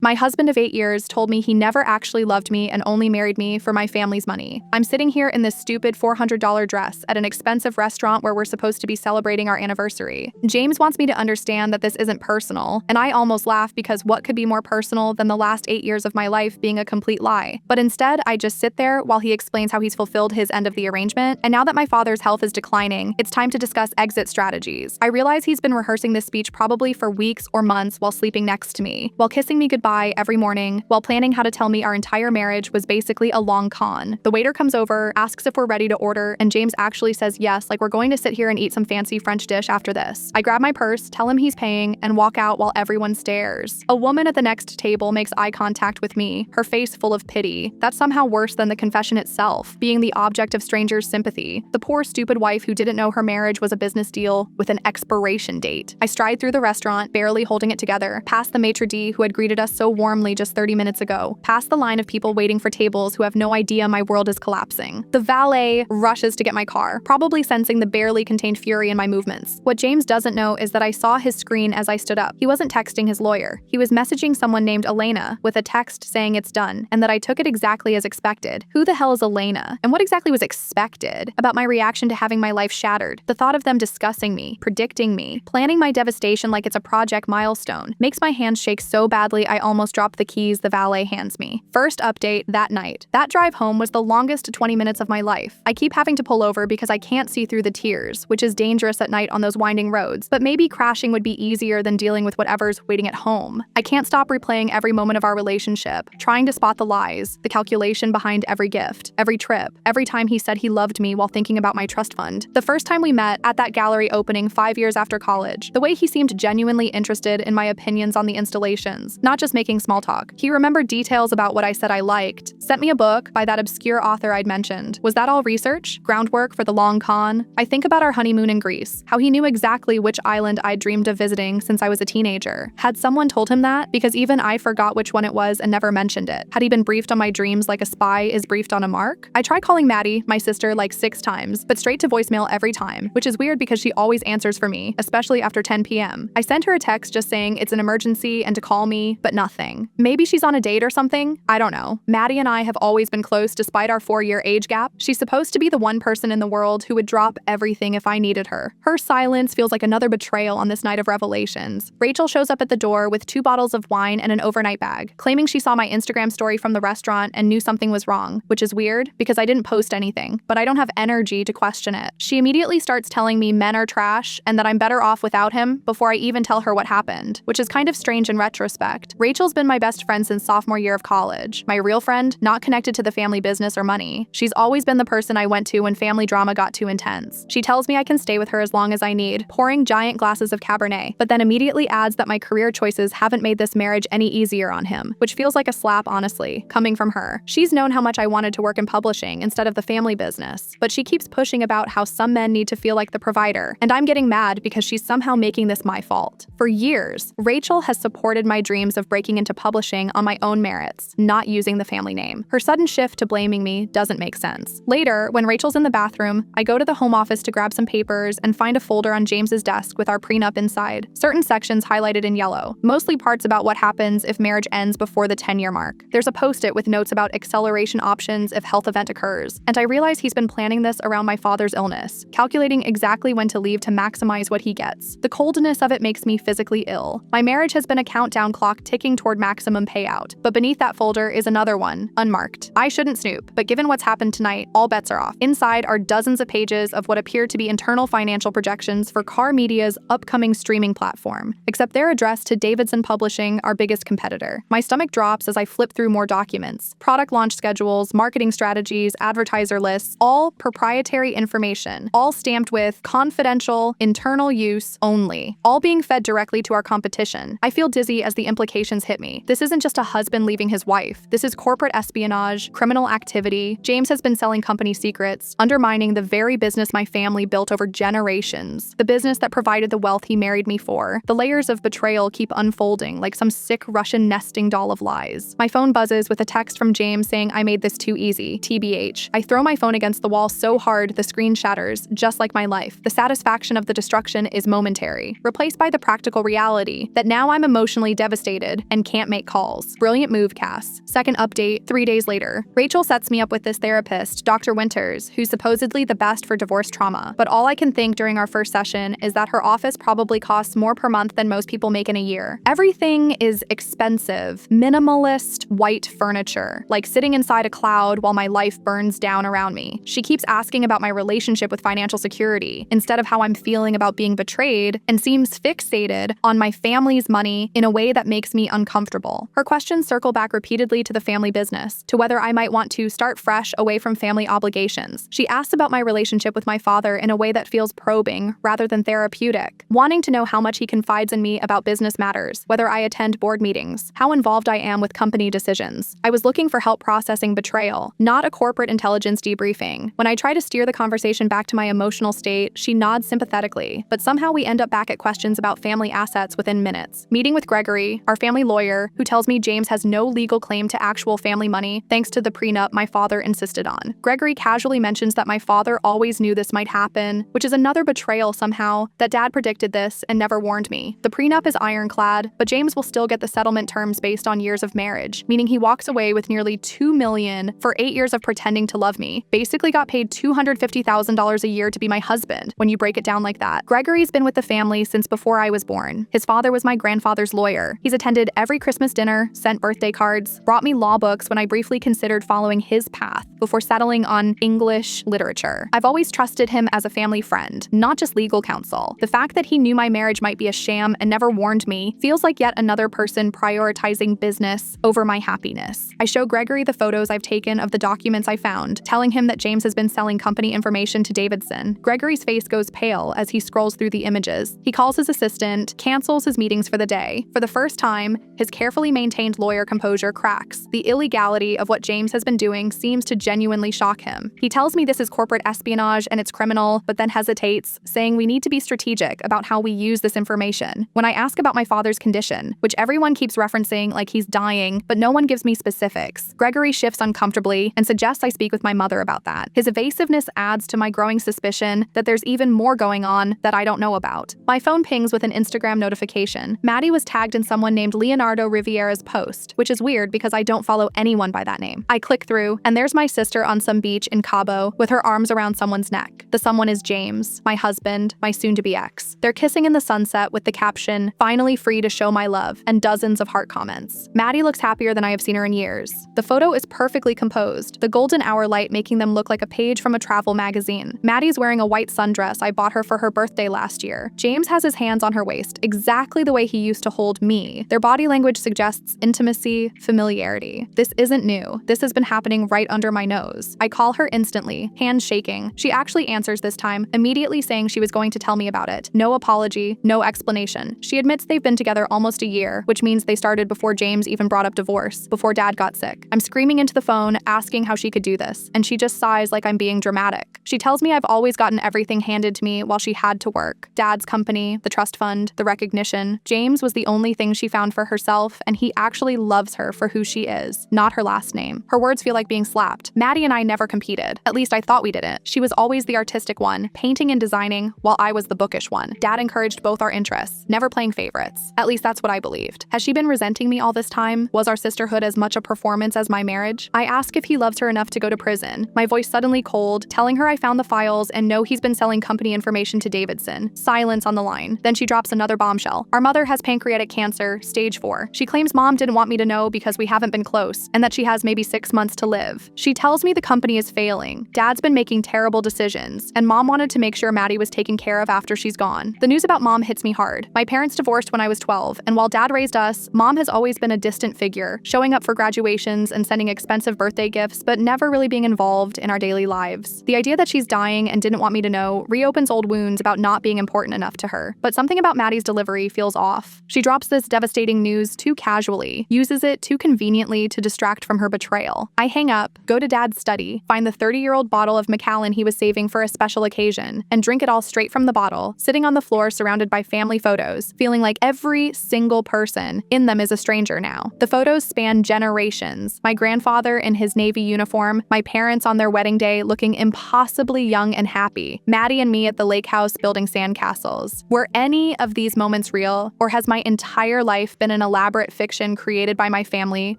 My husband of 8 years told me he never actually loved me and only married me for my family's money. I'm sitting here in this stupid $400 dress at an expensive restaurant where we're supposed to be celebrating our anniversary. James wants me to understand that this isn't personal, and I almost laugh because what could be more personal than the last 8 years of my life being a complete lie? But instead, I just sit there while he explains how he's fulfilled his end of the arrangement, and now that my father's health is declining, it's time to discuss exit strategies. I realize he's been rehearsing this speech probably for weeks or months while sleeping next to me, while kissing me goodbye every morning, while planning how to tell me our entire marriage was basically a long con. The waiter comes over, asks if we're ready to order, and James actually says yes, like we're going to sit here and eat some fancy French dish after this. I grab my purse, tell him he's paying, and walk out while everyone stares. A woman at the next table makes eye contact with me, her face full of pity. That's somehow worse than the confession itself, being the object of strangers' sympathy. The poor stupid wife who didn't know her marriage was a business deal with an expiration date. I stride through the restaurant, barely holding it together, past the maitre d' who had greeted us so warmly just 30 minutes ago, past the line of people waiting for tables who have no idea my world is collapsing. The valet rushes to get my car, probably sensing the barely contained fury in my movements. What James doesn't know is that I saw his screen as I stood up. He wasn't texting his lawyer. He was messaging someone named Elena with a text saying it's done, and that I took it exactly as expected. Who the hell is Elena? And what exactly was expected about my reaction to having my life shattered? The thought of them discussing me, predicting me, planning my devastation like it's a project milestone, makes my hands shake so badly I almost drop the keys the valet hands me. First update, that night. That drive home was the longest 20 minutes of my life. I keep having to pull over because I can't see through the tears, which is dangerous at night on those winding roads, but maybe crashing would be easier than dealing with whatever's waiting at home. I can't stop replaying every moment of our relationship, trying to spot the lies, the calculation behind every gift, every trip, every time he said he loved me while thinking about my trust fund. The first time we met, at that gallery opening 5 years after college, the way he seemed genuinely interested in my opinions on the installations, not just making small talk. He remembered details about what I said I liked, sent me a book by that obscure author I'd mentioned. Was that all research? Groundwork for the long con? I think about our honeymoon in Greece, how he knew exactly which island I'd dreamed of visiting since I was a teenager. Had someone told him that? Because even I forgot which one it was and never mentioned it. Had he been briefed on my dreams like a spy is briefed on a mark? I try calling Maddie, my sister, like 6 times, but straight to voicemail every time, which is weird because she always answers for me, especially after 10 p.m. I sent her a text just saying it's an emergency and to call me, but nothing. Maybe she's on a date or something? I don't know. Maddie and I have always been close despite our 4-year age gap. She's supposed to be the one person in the world who would drop everything if I needed her. Her silence feels like another betrayal on this night of revelations. Rachel shows up at the door with 2 bottles of wine and an overnight bag, claiming she saw my Instagram story from the restaurant and knew something was wrong, which is weird because I didn't post anything, but I don't have energy to question it. She immediately starts telling me men are trash and that I'm better off without him before I even tell her what happened, which is kind of strange in retrospect. Rachel's been my best friend since sophomore year of college. My real friend, not connected to the family business or money. She's always been the person I went to when family drama got too intense. She tells me I can stay with her as long as I need, pouring giant glasses of Cabernet, but then immediately adds that my career choices haven't made this marriage any easier on him, which feels like a slap, honestly, coming from her. She's known how much I wanted to work in publishing instead of the family business, but she keeps pushing about how some men need to feel like the provider, and I'm getting mad because she's somehow making this my fault. For years, Rachel has supported my dreams of breaking into publishing on my own merits, not using the family name. Her sudden shift to blaming me doesn't make sense. Later, when Rachel's in the bathroom, I go to the home office to grab some papers and find a folder on James's desk with our prenup inside, certain sections highlighted in yellow, mostly parts about what happens if marriage ends before the 10-year mark. There's a post-it with notes about acceleration options if health event occurs, and I realize he's been planning this around my father's illness, calculating exactly when to leave to maximize what he gets. The coldness of it makes me physically ill. My marriage has been a countdown clock ticking toward maximum payout, but beneath that folder is another one, unmarked. I shouldn't snoop, but given what's happened tonight, all bets are off. Inside are dozens of pages of what appear to be internal financial projections for Car Media's upcoming streaming platform, except they're addressed to Davidson Publishing, our biggest competitor. My stomach drops as I flip through more documents. Product launch schedules, marketing strategies, advertiser lists, all proprietary information, all stamped with confidential, internal use only, all being fed directly to our competition. I feel dizzy as the implications hit me. This isn't just a husband leaving his wife. This is corporate espionage, criminal activity. James has been selling company secrets, undermining the very business my family built over generations, the business that provided the wealth he married me for. The layers of betrayal keep unfolding like some sick Russian nesting doll of lies. My phone buzzes with a text from James saying I made this too easy, TBH. I throw my phone against the wall so hard the screen shatters, just like my life. The satisfaction of the destruction is momentary, replaced by the practical reality that now I'm emotionally devastated, and can't make calls. Brilliant move, Cass. Second update, 3 days later. Rachel sets me up with this therapist, Dr. Winters, who's supposedly the best for divorce trauma. But all I can think during our first session is that her office probably costs more per month than most people make in a year. Everything is expensive, minimalist, white furniture, like sitting inside a cloud while my life burns down around me. She keeps asking about my relationship with financial security instead of how I'm feeling about being betrayed, and seems fixated on my family's money in a way that makes me uncomfortable. Her questions circle back repeatedly to the family business, to whether I might want to start fresh away from family obligations. She asks about my relationship with my father in a way that feels probing rather than therapeutic, wanting to know how much he confides in me about business matters, whether I attend board meetings, how involved I am with company decisions. I was looking for help processing betrayal, not a corporate intelligence debriefing. When I try to steer the conversation back to my emotional state, she nods sympathetically, but somehow we end up back at questions about family assets within minutes. Meeting with Gregory, our family lawyer, who tells me James has no legal claim to actual family money thanks to the prenup my father insisted on. Gregory casually mentions that my father always knew this might happen, which is another betrayal somehow, that Dad predicted this and never warned me. The prenup is ironclad, but James will still get the settlement terms based on years of marriage, meaning he walks away with nearly $2 million for 8 years of pretending to love me. Basically got paid $250,000 a year to be my husband, when you break it down like that. Gregory's been with the family since before I was born. His father was my grandfather's lawyer. He's attended every Christmas dinner, sent birthday cards, brought me law books when I briefly considered following his path before settling on English literature. I've always trusted him as a family friend, not just legal counsel. The fact that he knew my marriage might be a sham and never warned me feels like yet another person prioritizing business over my happiness. I show Gregory the photos I've taken of the documents I found, telling him that James has been selling company information to Davidson. Gregory's face goes pale as he scrolls through the images. He calls his assistant, cancels his meetings for the day. For the first time, his carefully maintained lawyer composure cracks. The illegality of what James has been doing seems to genuinely shock him. He tells me this is corporate espionage and it's criminal, but then hesitates, saying we need to be strategic about how we use this information. When I ask about my father's condition, which everyone keeps referencing like he's dying, but no one gives me specifics, Gregory shifts uncomfortably and suggests I speak with my mother about that. His evasiveness adds to my growing suspicion that there's even more going on that I don't know about. My phone pings with an Instagram notification. Maddie was tagged in someone named Leonardo Riviera's post, which is weird because I don't follow anyone by that name. I click through, and there's my sister on some beach in Cabo with her arms around someone's neck. The someone is James, my husband, my soon-to-be ex. They're kissing in the sunset with the caption, "Finally free to show my love," and dozens of heart comments. Maddie looks happier than I have seen her in years. The photo is perfectly composed, the golden hour light making them look like a page from a travel magazine. Maddie's wearing a white sundress I bought her for her birthday last year. James has his hands on her waist, exactly the way he used to hold me. Their body language suggests intimacy, familiarity. This isn't new. This has been happening right under my nose. I call her instantly, hands shaking. She actually answers this time, immediately saying she was going to tell me about it. No apology, no explanation. She admits they've been together almost a year, which means they started before James even brought up divorce, before Dad got sick. I'm screaming into the phone, asking how she could do this, and she just sighs like I'm being dramatic. She tells me I've always gotten everything handed to me while she had to work. Dad's company, the trust fund, the recognition. James was the only thing she found for herself, and he actually loves her for who she is, not her last name. Her words feel like being slapped. Maddie and I never competed. At least I thought we didn't. She was always the artistic one, painting and designing, while I was the bookish one. Dad encouraged both our interests, never playing favorites. At least that's what I believed. Has she been resenting me all this time? Was our sisterhood as much a performance as my marriage? I ask if he loves her enough to go to prison, my voice suddenly cold, telling her I found the files and know he's been selling company information to Davidson. Silence on the line. Then she drops another bombshell. Our mother has pancreatic cancer, stage 4. She claims Mom didn't want me to know because we haven't been close, and that she has maybe 6 months to live. She tells me the company is failing. Dad's been making terrible decisions, and Mom wanted to make sure Maddie was taken care of after she's gone. The news about Mom hits me hard. My parents divorced when I was 12, and while Dad raised us, Mom has always been a distant figure, showing up for graduations and sending expensive birthday gifts, but never really being involved in our daily lives. The idea that she's dying and didn't want me to know reopens old wounds about not being important enough to her. But something about Maddie's delivery feels off. She drops this devastating news too casually, uses it too conveniently to distract from her betrayal. I hang up, go to Dad's study, find the 30-year-old bottle of Macallan he was saving for a special occasion, and drink it all straight from the bottle, sitting on the floor surrounded by family photos, feeling like every single person in them is a stranger now. The photos span generations. My grandfather in his Navy uniform, my parents on their wedding day looking impossibly young and happy, Maddie and me at the lake house building sandcastles. Were any of these moments real, or has my entire life been an elaborate fiction created by my family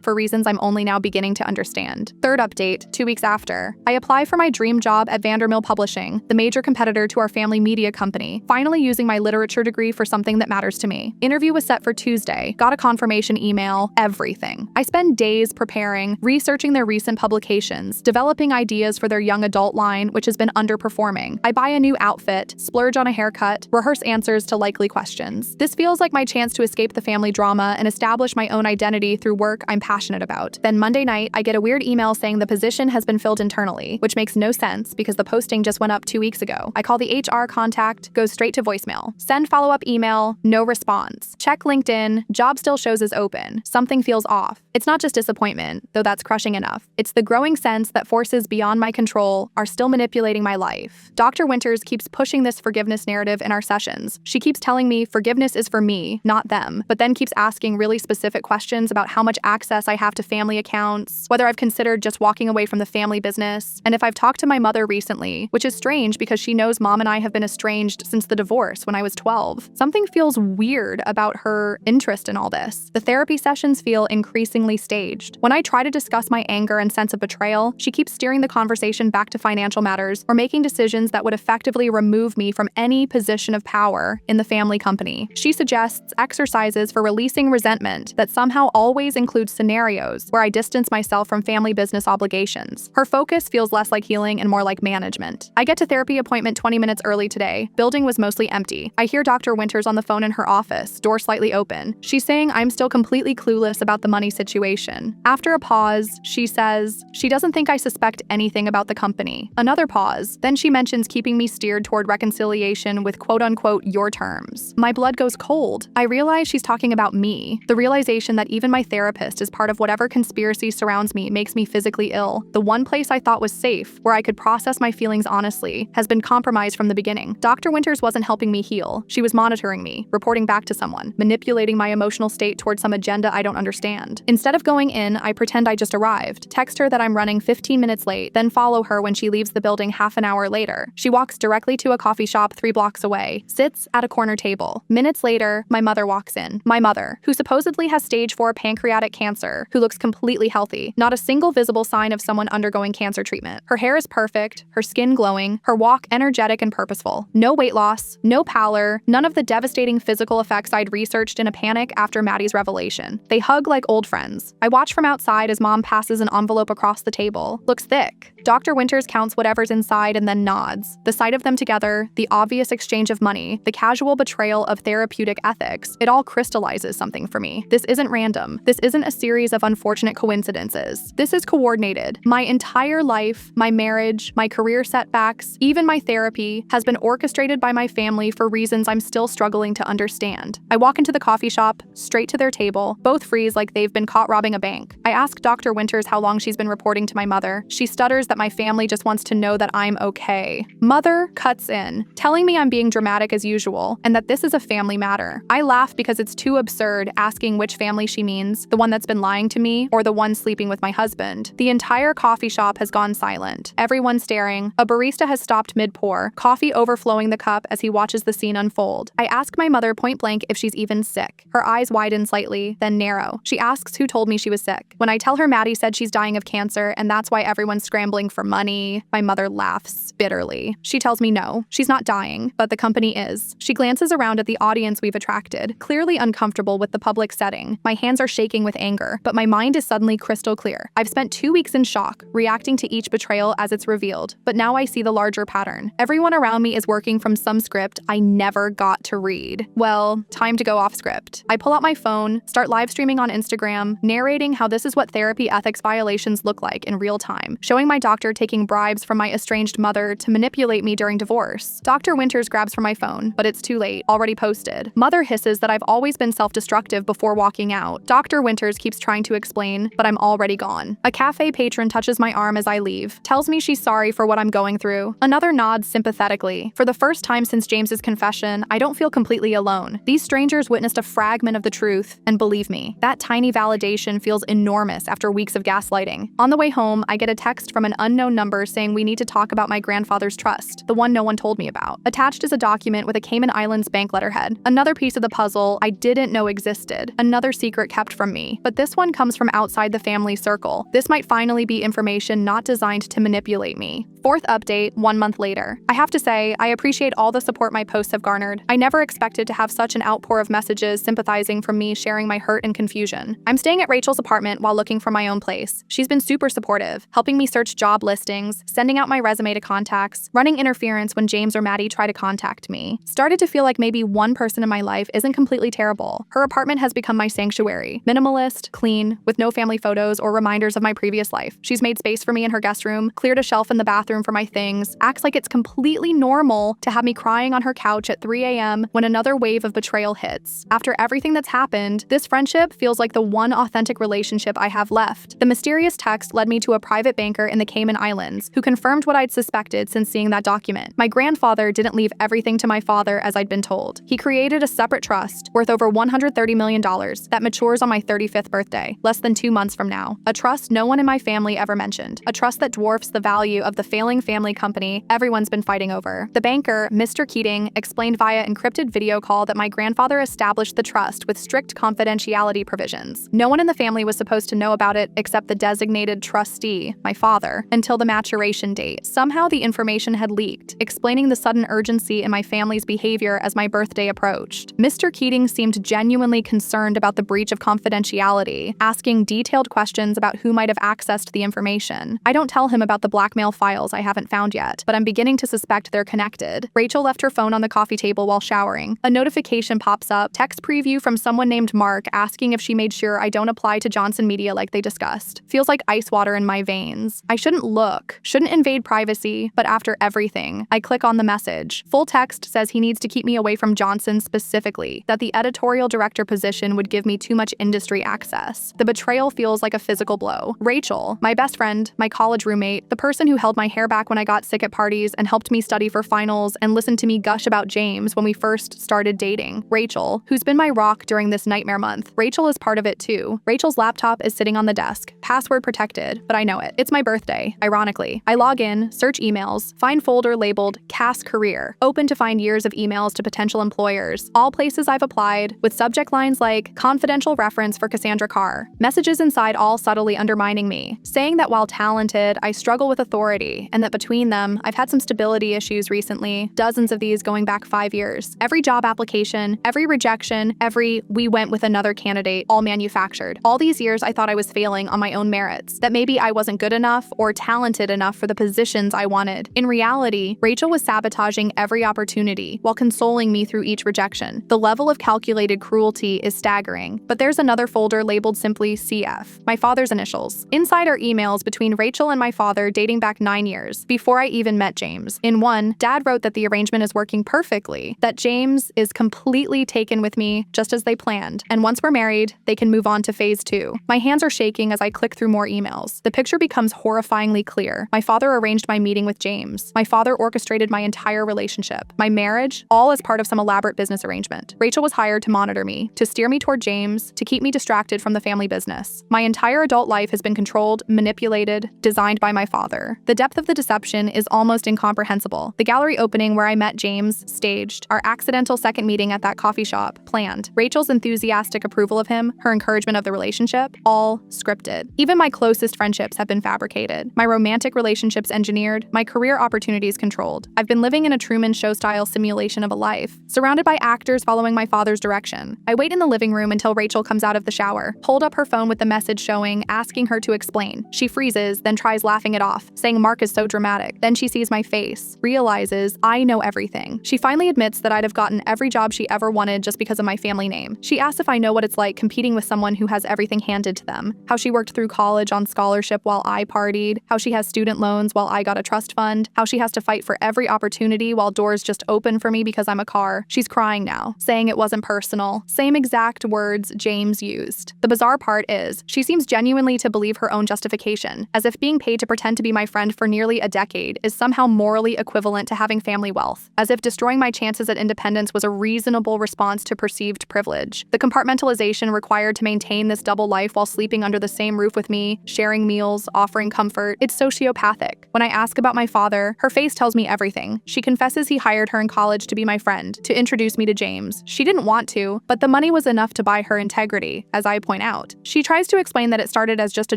for reasons I'm only now beginning to understand. Third update, 2 weeks after. I apply for my dream job at Vandermill Publishing, the major competitor to our family media company, finally using my literature degree for something that matters to me. Interview was set for Tuesday, got a confirmation email, everything. I spend days preparing, researching their recent publications, developing ideas for their young adult line, which has been underperforming. I buy a new outfit, splurge on a haircut, rehearse answers to likely questions. This feels like my chance to escape the family drama and establish my own identity through work I'm passionate about. Then Monday night, I get a weird email saying the position has been filled internally, which makes no sense because the posting just went up 2 weeks ago. I call the HR contact, goes straight to voicemail. Send follow-up email, no response. Check LinkedIn, job still shows as open. Something feels off. It's not just disappointment, though that's crushing enough. It's the growing sense that forces beyond my control are still manipulating my life. Dr. Winters keeps pushing this forgiveness narrative in our sessions. She keeps telling me forgiveness is for me, not them, but then keeps asking really specific questions about how much access I have to family accounts, whether I've considered just walking away from the family business, and if I've talked to my mother recently, which is strange because she knows Mom and I have been estranged since the divorce when I was 12. Something feels weird about her interest in all this. The therapy sessions feel increasingly staged. When I try to discuss my anger and sense of betrayal, she keeps steering the conversation back to financial matters or making decisions that would effectively remove me from any position of power in the family company. She suggests exercises for releasing resentment that somehow always include scenarios where I distance myself from family business obligations. Her focus feels less like healing and more like management. I get to therapy appointment 20 minutes early today. Building was mostly empty. I hear Dr. Winters on the phone in her office, door slightly open. She's saying I'm still completely clueless about the money situation. After a pause, she says she doesn't think I suspect anything about the company. Another pause. Then she mentions keeping me steered toward reconciliation with quote-unquote your terms. My blood goes cold. I realize she's talking about me. The realization that even my therapist is part of whatever conspiracy surrounds me makes me physically ill. The one place I thought was safe, where I could process my feelings honestly, has been compromised from the beginning. Dr. Winters wasn't helping me heal. She was monitoring me, reporting back to someone, manipulating my emotional state towards some agenda I don't understand. Instead of going in, I pretend I just arrived, text her that I'm running 15 minutes late, then follow her when she leaves the building half an hour later. She walks directly to a coffee shop 3 blocks away, sits at a corner table. Minutes later, my mother walks in. My mother, who supposedly has stage 4 pancreatic cancer, who looks completely healthy, not a single visible sign of someone undergoing cancer treatment. Her hair is perfect, her skin glowing, her walk energetic and purposeful. No weight loss, no pallor, none of the devastating physical effects I'd researched in a panic after Maddie's revelation. They hug like old friends. I watch from outside as Mom passes an envelope across the table. Looks thick. Dr. Winters counts whatever's inside and then nods. The sight of them together, the obvious exchange of money, the casual betrayal of therapeutic ethics, it all crystallizes something for me. This isn't random. This isn't a series of unfortunate coincidences. This is coordinated. My entire life, my marriage, my career setbacks, even my therapy, has been orchestrated by my family for reasons I'm still struggling to understand. I walk into the coffee shop, straight to their table, both freeze like they've been caught robbing a bank. I ask Dr. Winters how long she's been reporting to my mother. She stutters that my family just wants to know that I'm okay. Mother cuts in, telling me I'm being dramatic as usual, and that this is a family matter. I laugh because it's too absurd asking which family she means, the one that's been lying to me or the one sleeping with my husband. The entire coffee shop has gone silent. Everyone staring. A barista has stopped mid-pour, coffee overflowing the cup as he watches the scene unfold. I ask my mother point blank if she's even sick. Her eyes widen slightly, then narrow. She asks who told me she was sick. When I tell her Maddie said she's dying of cancer and that's why everyone's scrambling for money, my mother laughs bitterly. She tells me no, she's not dying, but the company is. She glances around at the audience we've attracted, clearly uncomfortable with the public setting. My hands are shaking with anger, but my mind is suddenly crystal clear. I've spent 2 weeks in shock, reacting to each betrayal as it's revealed, but now I see the larger pattern. Everyone around me is working from some script I never got to read. Well, time to go off script. I pull out my phone, start live streaming on Instagram, narrating how this is what therapy ethics violations look like in real time, showing my doctor taking bribes from my estranged mother to manipulate me during divorce. Dr. Winters grabs for my phone, but it's too late, already posted. Mother hisses that I've always been self-destructive before walking out. Dr. Winters keeps trying to explain, but I'm already gone. A cafe patron touches my arm as I leave, tells me she's sorry for what I'm going through. Another nods sympathetically. For the first time since James's confession, I don't feel completely alone. These strangers witnessed a fragment of the truth, and believe me, that tiny validation feels enormous after weeks of gaslighting. On the way home, I get a text from an unknown number saying we need to talk about my grandfather's trust, the one no one told me about. Attached is a document with a Cayman Islands bank letterhead, another piece of the puzzle I didn't know existed existed, another secret kept from me. But this one comes from outside the family circle. This might finally be information not designed to manipulate me. Fourth update, 1 month later. I have to say, I appreciate all the support my posts have garnered. I never expected to have such an outpour of messages sympathizing from me sharing my hurt and confusion. I'm staying at Rachel's apartment while looking for my own place. She's been super supportive, helping me search job listings, sending out my resume to contacts, running interference when James or Maddie try to contact me. Started to feel like maybe one person in my life isn't completely terrible. Her apartment has become my sanctuary. Minimalist, clean, with no family photos or reminders of my previous life. She's made space for me in her guest room, cleared a shelf in the bathroom for my things, acts like it's completely normal to have me crying on her couch at 3 a.m. when another wave of betrayal hits. After everything that's happened, this friendship feels like the one authentic relationship I have left. The mysterious text led me to a private banker in the Cayman Islands who confirmed what I'd suspected since seeing that document. My grandfather didn't leave everything to my father as I'd been told. He created a separate trust worth over $130 million that matures on my 35th birthday, less than 2 months from now. A trust no one in my family ever mentioned. A trust that dwarfs the value of the failing family company everyone's been fighting over. The banker, Mr. Keating, explained via encrypted video call that my grandfather established the trust with strict confidentiality provisions. No one in the family was supposed to know about it except the designated trustee, my father, until the maturation date. Somehow the information had leaked, explaining the sudden urgency in my family's behavior as my birthday approached. Mr. Keating seemed genuinely concerned about the breach of confidentiality, asking detailed questions about who might have accessed the information. I don't tell him about the blackmail files I haven't found yet, but I'm beginning to suspect they're connected. Rachel left her phone on the coffee table while showering. A notification pops up, text preview from someone named Mark asking if she made sure I don't apply to Johnson Media like they discussed. Feels like ice water in my veins. I shouldn't look, shouldn't invade privacy, but after everything, I click on the message. Full text says he needs to keep me away from Johnson specifically, that the editorial director position would give me too much industry access. The betrayal feels like a physical blow. Rachel, my best friend, my college roommate, the person who held my hair back when I got sick at parties and helped me study for finals and listened to me gush about James when we first started dating. Rachel, who's been my rock during this nightmare month. Rachel is part of it too. Rachel's laptop is sitting on the desk, password protected, but I know it. It's my birthday, ironically. I log in, search emails, find folder labeled Cass Career, open to find years of emails to potential employers, all places I've applied, with subject lines like confidential reference for Cassandra Carr. Messages inside all subtly undermining me, saying that while talented, I struggle with authority, and that between them, I've had some stability issues recently, dozens of these going back 5 years. Every job application, every rejection, every we went with another candidate, all manufactured. All these years I thought I was failing on my own merits, that maybe I wasn't good enough or talented enough for the positions I wanted. In reality, Rachel was sabotaging every opportunity while consoling me through each rejection. The level of calculated cruelty is staggering, but there's another folder labeled simply CF, my father's initials. Inside are emails between Rachel and my father dating back 9 years, before I even met James. In one, Dad wrote that the arrangement is working perfectly, that James is completely taken with me just as they planned, and once we're married, they can move on to phase 2. My hands are shaking as I click through more emails. The picture becomes horrifyingly clear. My father arranged my meeting with James. My father orchestrated my entire relationship, my marriage, all as part of some elaborate business arrangement. Rachel was hired to monitor me, to steer me toward James, to keep me distracted from the family business. My entire adult life has been controlled, manipulated, designed by my father. The depth of the deception is almost incomprehensible. The gallery opening where I met James, staged. Our accidental second meeting at that coffee shop, planned. Rachel's enthusiastic approval of him, her encouragement of the relationship, all scripted. Even my closest friendships have been fabricated. My romantic relationships engineered, my career opportunities controlled. I've been living in a Truman Show-style simulation of a life, surrounded by actors following my father's direction. I wait in the living room until Rachel comes out of the shower, hold up her phone with the message showing, asking her to explain. She freezes, then tries laughing it off, saying Mark is so dramatic. Then she sees my face, realizes I know everything. She finally admits that I'd have gotten every job she ever wanted just because of my family name. She asks if I know what it's like competing with someone who has everything handed to them, how she worked through college on scholarship while I partied, how she has student loans while I got a trust fund, how she has to fight for every opportunity while doors just open for me because I'm a car. She's crying now, saying it wasn't personal. Same exact words James used. The bizarre part is, she seems genuinely to believe her own justification, as if being paid to pretend to be my friend for nearly a decade is somehow morally equivalent to having family wealth, as if destroying my chances at independence was a reasonable response to perceived privilege. The compartmentalization required to maintain this double life while sleeping under the same roof roof with me, sharing meals, offering comfort. It's sociopathic. When I ask about my father, her face tells me everything. She confesses he hired her in college to be my friend, to introduce me to James. She didn't want to, but the money was enough to buy her integrity, as I point out. She tries to explain that it started as just a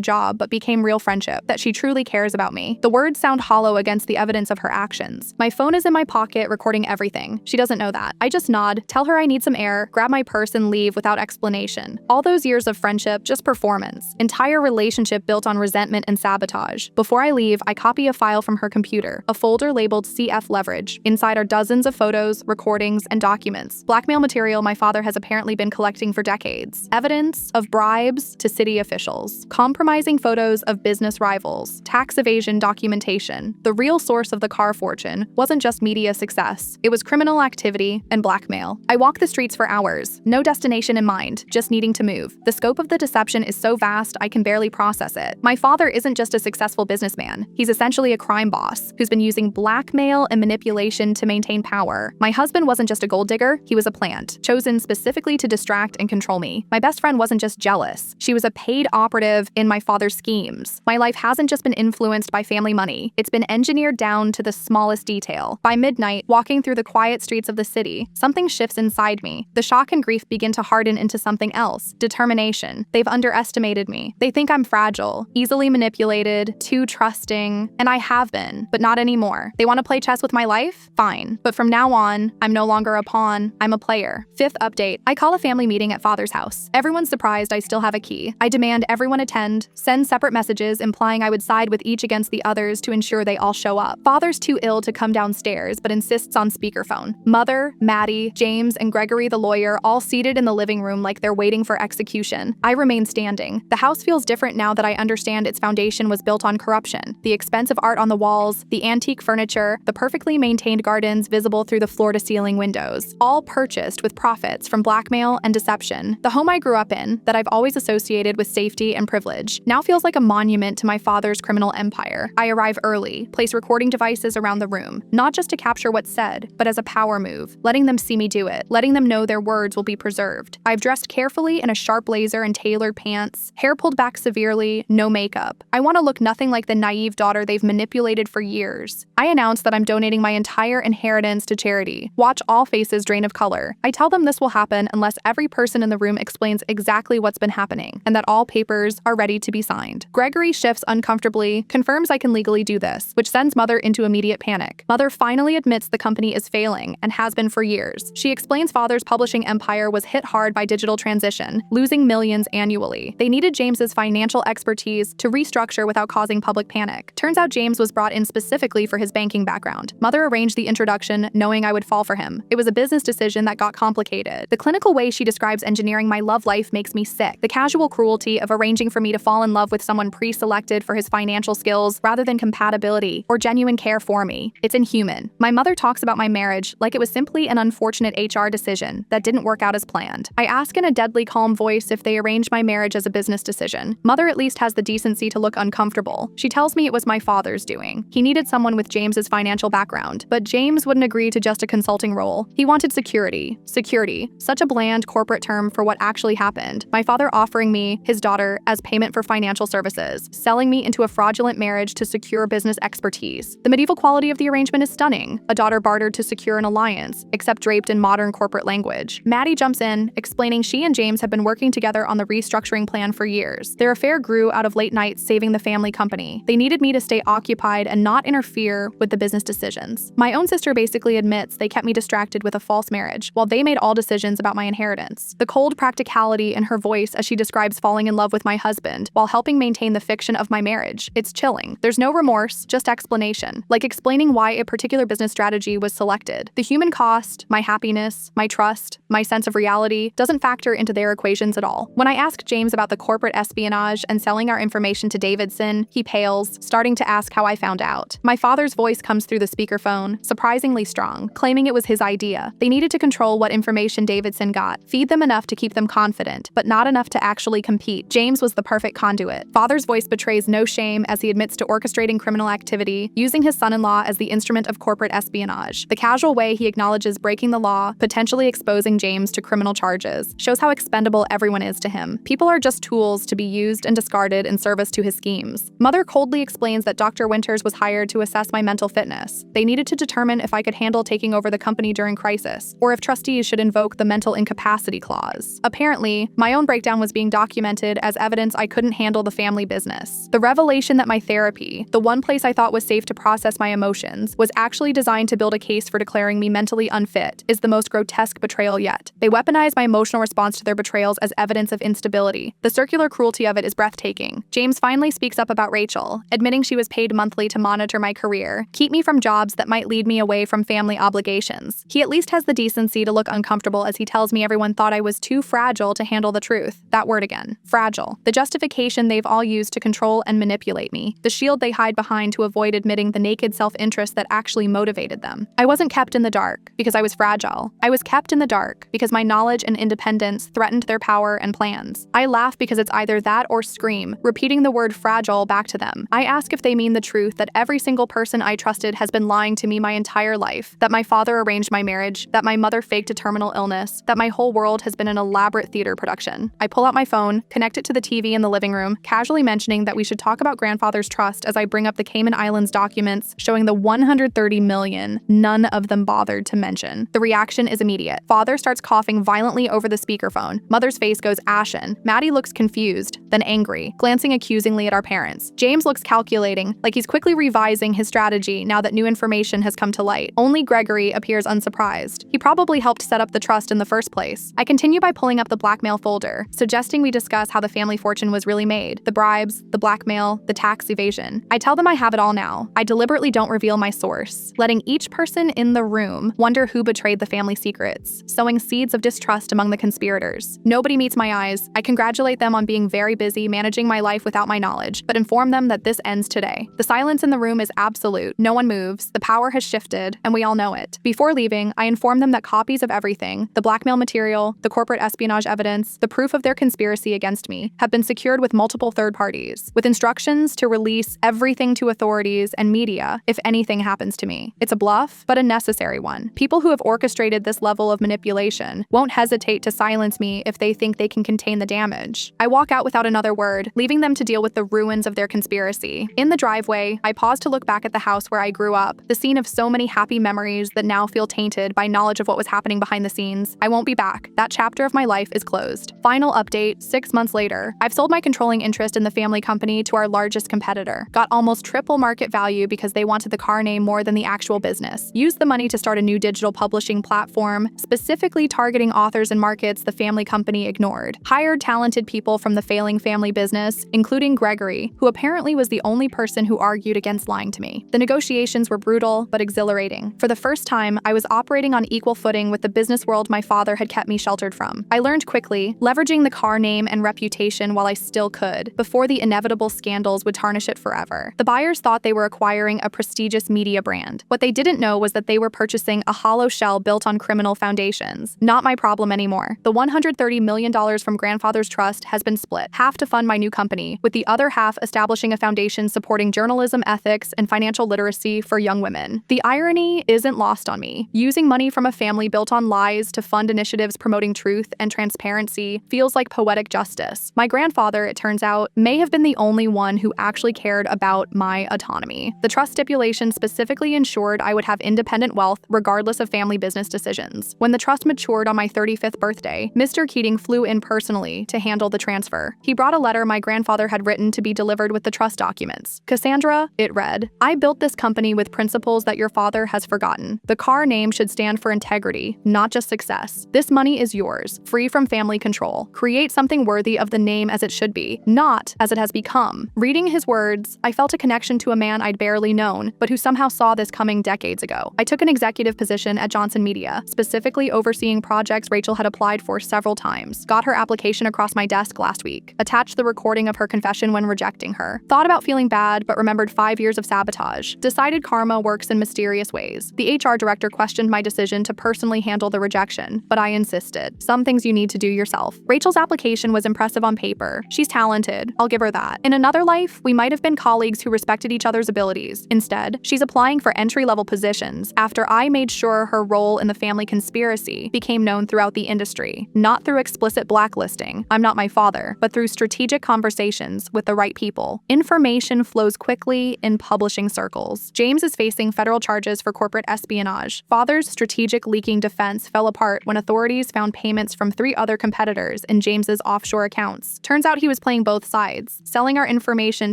job but became real friendship, that she truly cares about me. The words sound hollow against the evidence of her actions. My phone is in my pocket recording everything. She doesn't know that. I just nod, tell her I need some air, grab my purse and leave without explanation. All those years of friendship, just performance. Entire relationship built on resentment and sabotage. Before I leave, I copy a file from her computer, a folder labeled CF Leverage. Inside are dozens of photos, recordings, and documents. Blackmail material my father has apparently been collecting for decades. Evidence of bribes to city officials. Compromising photos of business rivals. Tax evasion documentation. The real source of the car fortune wasn't just media success. It was criminal activity and blackmail. I walk the streets for hours. No destination in mind, just needing to move. The scope of the deception is so vast, I can barely process it. My father isn't just a successful businessman. He's essentially a crime boss who's been using blackmail and manipulation to maintain power. My husband wasn't just a gold digger, he was a plant, chosen specifically to distract and control me. My best friend wasn't just jealous. She was a paid operative in my father's schemes. My life hasn't just been influenced by family money. It's been engineered down to the smallest detail. By midnight, walking through the quiet streets of the city, something shifts inside me. The shock and grief begin to harden into something else. Determination. They've underestimated me. They think I'm fragile, easily manipulated, too trusting, and I have been, but not anymore. They want to play chess with my life? Fine. But from now on, I'm no longer a pawn, I'm a player. Fifth update. I call a family meeting at father's house. Everyone's surprised I still have a key. I demand everyone attend, send separate messages implying I would side with each against the others to ensure they all show up. Father's too ill to come downstairs, but insists on speakerphone. Mother, Maddie, James, and Gregory the lawyer all seated in the living room like they're waiting for execution. I remain standing. The house feels different now that I understand its foundation was built on corruption. The expensive art on the walls, the antique furniture, the perfectly maintained gardens visible through the floor-to-ceiling windows, all purchased with profits from blackmail and deception. The home I grew up in, that I've always associated with safety and privilege, now feels like a monument to my father's criminal empire. I arrive early, place recording devices around the room, not just to capture what's said, but as a power move, letting them see me do it, letting them know their words will be preserved. I've dressed carefully in a sharp blazer and tailored pants, hair pulled back severely, no makeup. I want to look nothing like the naive daughter they've manipulated for years. I announce that I'm donating my entire inheritance to charity. Watch all faces drain of color. I tell them this will happen unless every person in the room explains exactly what's been happening, and that all papers are ready to be signed. Gregory shifts uncomfortably, confirms I can legally do this, which sends Mother into immediate panic. Mother finally admits the company is failing, and has been for years. She explains Father's publishing empire was hit hard by digital transition, losing millions annually. They needed James's financial expertise to restructure without causing public panic. Turns out James was brought in specifically for his banking background. Mother arranged the introduction, knowing I would fall for him. It was a business decision that got complicated. The clinical way she describes engineering my love life makes me sick. The casual cruelty of arranging for me to fall in love with someone pre-selected for his financial skills rather than compatibility or genuine care for me. It's inhuman. My mother talks about my marriage like it was simply an unfortunate HR decision that didn't work out as planned. I ask in a deadly calm voice if they arranged my marriage as a business decision. Mother at least has the decency to look uncomfortable. She tells me it was my father's doing. He needed someone with James's financial background, but James wouldn't agree to just a consulting role. He wanted security. Security. Such a bland corporate term for what actually happened. My father offering me, his daughter, as payment for financial services, selling me into a fraudulent marriage to secure business expertise. The medieval quality of the arrangement is stunning. A daughter bartered to secure an alliance, except draped in modern corporate language. Maddie jumps in, explaining she and James have been working together on the restructuring plan for years. Their affair grew out of late nights saving the family company. They needed me to stay occupied and not interfere with the business decisions. My own sister basically admits they kept me distracted with a false marriage, while they made all decisions about my inheritance. The cold practicality in her voice as she describes falling in love with my husband, while helping maintain the fiction of my marriage. It's chilling. There's no remorse, just explanation. Like explaining why a particular business strategy was selected. The human cost, my happiness, my trust, my sense of reality doesn't factor into their equations at all. When I ask James about the corporate espionage and selling our information to Davidson, he pales, starting to ask how I found out. My father's voice comes through the speakerphone, surprisingly strong, claiming it was his idea. They needed to control what information Davidson got, feed them enough to keep them confident, but not enough to actually compete. James was the perfect conduit. Father's voice betrays no shame as he admits to orchestrating criminal activity, using his son-in-law as the instrument of corporate espionage. The casual way he acknowledges breaking the law, potentially exposing James to criminal charges, shows how expendable everyone is to him. People are just tools to be used and discarded in service to his schemes. Mother coldly explains that Dr. Winters was hired to assess my mental fitness. They needed to determine if I could handle taking over the company during crisis, or if trustees should invoke the mental incapacity clause. Apparently, my own breakdown was being documented as evidence I couldn't handle the family business. The revelation that my therapy, the one place I thought was safe to process my emotions, was actually designed to build a case for declaring me mentally unfit is the most grotesque betrayal yet. They weaponize my emotional response to their betrayals as evidence of instability. The circular cruelty of it is breathtaking. James finally speaks up about Rachel, admitting she was paid monthly to monitor my career, keep me from jobs that might lead me away from family obligations. He at least has the decency to look uncomfortable as he tells me everyone thought I was too fragile to handle the truth. That word again. Fragile. The justification they've all used to control and manipulate me. The shield they hide behind to avoid admitting the naked self-interest that actually motivated them. I wasn't kept in the dark because I was fragile. I was kept in the dark because my knowledge and independence threatened their power and plans. I laugh because it's either that or scream, repeating the word fragile back to them. I ask if they mean the truth that every single person I trusted has been lying to me my entire life, that my father arranged my marriage, that my mother faked a terminal illness, that my whole world has been an elaborate theater production. I pull out my phone, connect it to the TV in the living room, casually mentioning that we should talk about grandfather's trust as I bring up the Cayman Islands documents showing the $130 million none of them bothered to mention. The reaction is immediate. Father starts coughing violently over the speakerphone. Mother's face goes ashen. Maddie looks confused, then angry, glancing accusingly at our parents. James looks calculating, like he's quickly revising his strategy now that new information has come to light. Only Gregory appears unsurprised. He probably helped set up the trust in the first place. I continue by pulling up the blackmail folder, suggesting we discuss how the family fortune was really made, the bribes, the blackmail, the tax evasion. I tell them I have it all now. I deliberately don't reveal my source, letting each person in the room wonder who betrayed the family secrets, sowing seeds of distrust among the conspirators. Nobody meets my eyes. I congratulate them on being very busy managing my life without my knowledge, but inform them that this ends today. The silence in the room is absolute. No one moves. The power has shifted, and we all know it. Before leaving, I inform them that copies of everything, the blackmail material, the corporate espionage evidence, the proof of their conspiracy against me, have been secured with multiple third parties, with instructions to release everything to authorities and media if anything happens to me. It's a bluff, but a necessary one. People who have orchestrated this level of manipulation won't hesitate to silence me if they think they can contain the damage. I walk out without another word, leaving them to deal with the ruins of their conspiracy. In the driveway, I pause to look back at the house where I grew up, the scene of so many happy memories that now feel tainted by knowledge of what was happening behind the scenes. I won't be back. That chapter of my life is closed. Final update, 6 months later. I've sold my controlling interest in the family company to our largest competitor. Got almost triple market value because they wanted the car name more than the actual business. Used the money to start a new digital publishing platform, specifically targeting authors and markets the family company ignored. Hired talented people from the failing family business, including Gregory, who apparently was the only person who argued against lying to me. The negotiations were brutal, but exhilarating. For the first time, I was operating on equal footing with the business world my father had kept me sheltered from. I learned quickly, leveraging the car name and reputation while I still could, before the inevitable scandals would tarnish it forever. The buyers thought they were acquiring a prestigious media brand. What they didn't know was that they were purchasing a hollow shell built on criminal foundations. Not my problem anymore. The $130 million from grandfather's trust has been split, half to fund my new company, with the other half establishing a foundation supporting journalism ethics and financial literacy for young women. The irony isn't lost on me. Using money from a family built on lies to fund initiatives promoting truth and transparency feels like poetic justice. My grandfather, it turns out, may have been the only one who actually cared about my autonomy. The trust stipulation specifically ensured I would have independent wealth regardless of family business decisions. When the trust matured on my 35th birthday, Mr. Keating flew in personally to handle the transfer. He brought a letter my grandfather had written to be delivered with the trust documents. Cassandra, it read, "I built this company with principles that your father has forgotten. The car name should stand for integrity, not just success. This money is yours, free from family control. Create something worthy of the name as it should be, not as it has become." Reading his words, I felt a connection to a man I'd barely known, but who somehow saw this coming decades ago. I took an executive position at Johnson Media, specifically overseeing projects Rachel had applied for several times. Got her application across my desk last week. Attached the recording of her confession when rejecting her. Thought about feeling bad, but remembered 5 years of sabotage. Decided karma works in mysterious ways. The HR director questioned my decision to personally handle the rejection, but I insisted. Some things you need to do yourself. Rachel's application was impressive on paper. She's talented. I'll give her that. In another life, we might have been colleagues who respected each other's abilities. Instead, she's applying for entry-level positions after I made sure her role in the family conspiracy became known throughout the industry. Not through explicit blacklisting, I'm not my father, but through strategic conversations with the right people. Information flows quickly in publishing circles. James is facing federal charges for corporate espionage. Father's strategic leaking defense fell apart when authorities found payments from 3 other competitors in James's offshore accounts. Turns out he was playing both sides, selling our information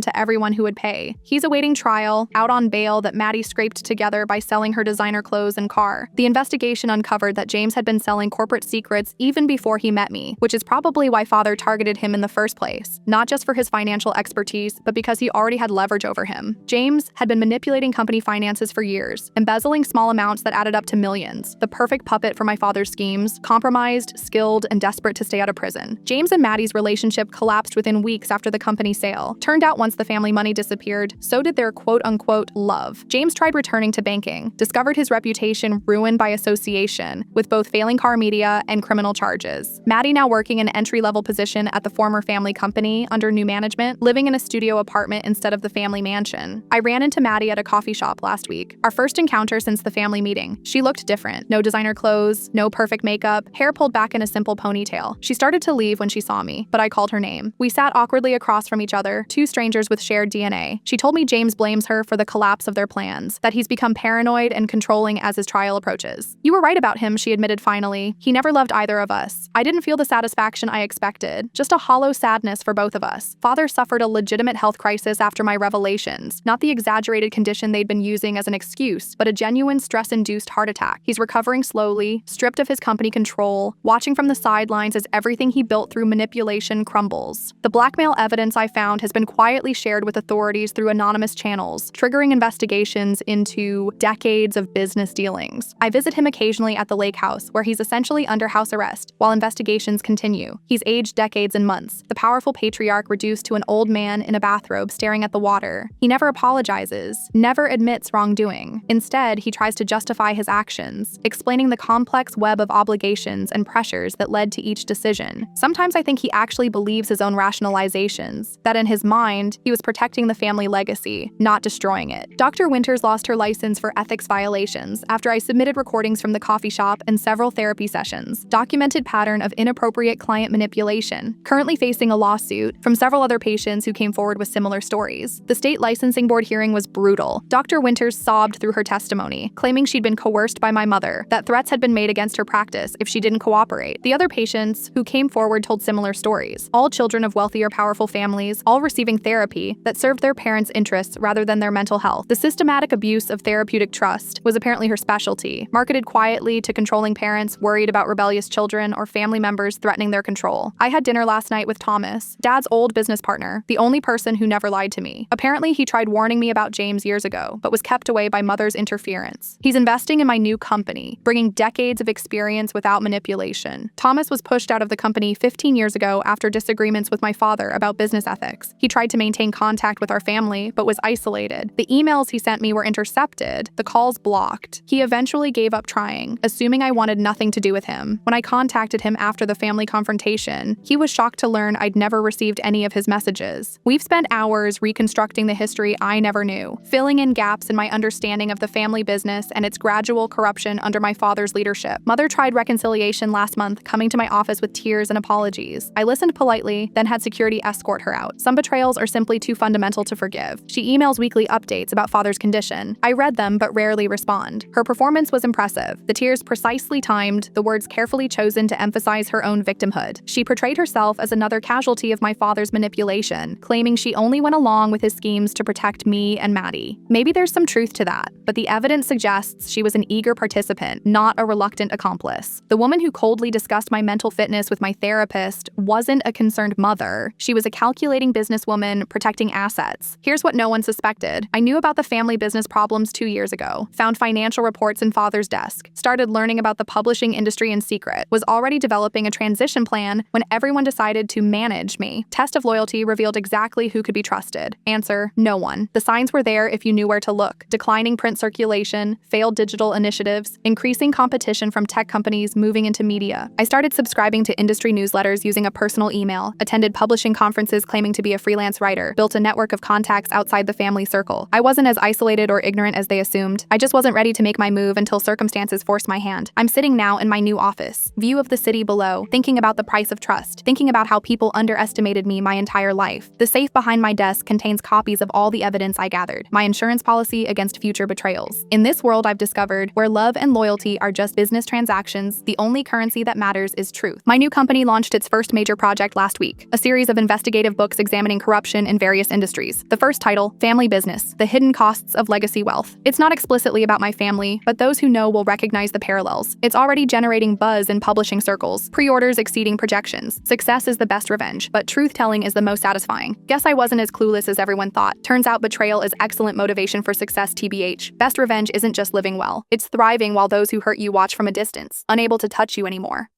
to everyone who would pay. He's awaiting trial, out on bail that Maddie scraped together by selling her designer clothes and car. The investigation uncovered that James had been selling corporate secrets even before he met me, which is probably why Father targeted him in the first place, not just for his financial expertise, but because he already had leverage over him. James had been manipulating company finances for years, embezzling small amounts that added up to millions. The perfect puppet for my father's schemes, compromised, skilled, and desperate to stay out of prison. James and Maddie's relationship collapsed within weeks after the company sale. Turned out once the family money disappeared, so did their quote-unquote love. James tried returning to banking, discovered his reputation ruined by association with both failing car media and criminal charges. Maddie now working an entry-level position at the former family company under new management, living in a studio apartment instead of the family mansion. I ran into Maddie at a coffee shop last week, our first encounter since the family meeting. She looked different. No designer clothes, no perfect makeup, hair pulled back in a simple ponytail. She started to leave when she saw me, but I called her name. We sat awkwardly across from each other, 2 strangers with shared DNA. She told me James blames her for the collapse of their plans, that he's become paranoid and controlling as his trial approaches. You were right about him, she admitted finally. He never loved either of us. I didn't feel the satisfaction I expected, just a hollow sadness for both of us. Father suffered a legitimate health crisis after my revelations, not the exaggerated condition they'd been using as an excuse, but a genuine stress-induced heart attack. He's recovering slowly, stripped of his company control, watching from the sidelines as everything he built through manipulation crumbles. The blackmail evidence I found has been quietly shared with authorities through anonymous channels, triggering investigations into decades of business dealings. I visit him occasionally at the lake house, where he's essentially under house arrest, while investigations continue. He's aged decades and months, the powerful patriarch reduced to an old man in a bathrobe staring at the water. He never apologizes, never admits wrongdoing. Instead, he tries to justify his actions, explaining the complex web of obligations and pressures that led to each decision. Sometimes I think he actually believes his own rationalizations, that in his mind, he was protecting the family legacy, not destroying it. Dr. Winters lost her license for ethics violations after I submitted recordings from the coffee shop and several therapy sessions, documented pattern of inappropriate client manipulation, currently facing a lawsuit from several other patients who came forward with similar stories. The state licensing board hearing was brutal. Dr. Winters sobbed through her testimony, claiming she'd been coerced by my mother, that threats had been made against her practice if she didn't cooperate. The other patients who came forward told similar stories, all children of wealthy or powerful families, all receiving therapy that served their parents' interests rather than their mental health. The systematic abuse of therapeutic trust was apparently her specialty, marketed quietly to controlling parents worried about rebellious children or family members threatening their control. I had dinner last night with Thomas, Dad's old business partner, the only person who never lied to me. Apparently, he tried warning me about James years ago, but was kept away by Mother's interference. He's investing in my new company, bringing decades of experience without manipulation. Thomas was pushed out of the company 15 years ago after disagreements with my father about business ethics. He tried to maintain contact with our family, but was isolated. The emails he sent me were intercepted, the calls blocked. He eventually gave up trying, assuming I wanted nothing to do with him. When I contacted him after the family confrontation, he was shocked to learn I'd never received any of his messages. We've spent hours reconstructing the history I never knew, filling in gaps in my understanding of the family business and its gradual corruption under my father's leadership. Mother tried reconciliation last month, coming to my office with tears and apologies. I listened politely, then had security escort her out. Some betrayals are simply too fundamental to forgive. She emails weekly updates about father's condition. I read them but rarely respond. Her performance was impressive, the tears precisely timed, the words carefully chosen to emphasize her own victimhood. She portrayed herself as another casualty of my father's manipulation, claiming she only went along with his schemes to protect me and Maddie. Maybe there's some truth to that, but the evidence suggests she was an eager participant, not a reluctant accomplice. The woman who coldly discussed my mental fitness with my therapist wasn't a concerned mother. She was a calculating businesswoman protecting assets. Here's what no one suspected. I knew about the family business problems 2 years ago, found financial reports in father's desk, started learning about the publishing industry in secret, was already developing a transition plan when everyone decided to manage me. Test of loyalty revealed exactly who could be trusted. Answer, no one. The signs were there if you knew where to look. Declining print circulation, failed digital initiatives, increasing competition from tech companies moving into media. I started subscribing to industry newsletters using a personal email, attended publishing conferences claiming to be a freelance writer, built a network of contacts outside the family circle. I wasn't as isolated or ignorant as they assumed. I just wasn't ready to make my move until circumstances forced my hand. I'm sitting now in my new office, view of the city below, thinking about the price of trust, thinking about how people underestimated me my entire life. The safe behind my desk contains copies of all the evidence I gathered, my insurance policy against future betrayals. In this world I've discovered, where love and loyalty are just business transactions, the only currency that matters is truth. My new company launched its first major project last week, a series of investigative books examining corruption in various industries. The first title, Family Business: The Hidden Costs of Legacy Wealth. It's not explicitly about my family, but those who know will recognize the parallels. It's already generating buzz in publishing circles, pre-orders exceeding projections. Success is the best revenge, but truth-telling is the most satisfying. Guess I wasn't as clueless as everyone thought. Turns out betrayal is excellent motivation for success, TBH. Best revenge isn't just living well, it's thriving while those who hurt you watch from a distance, unable to touch you anymore.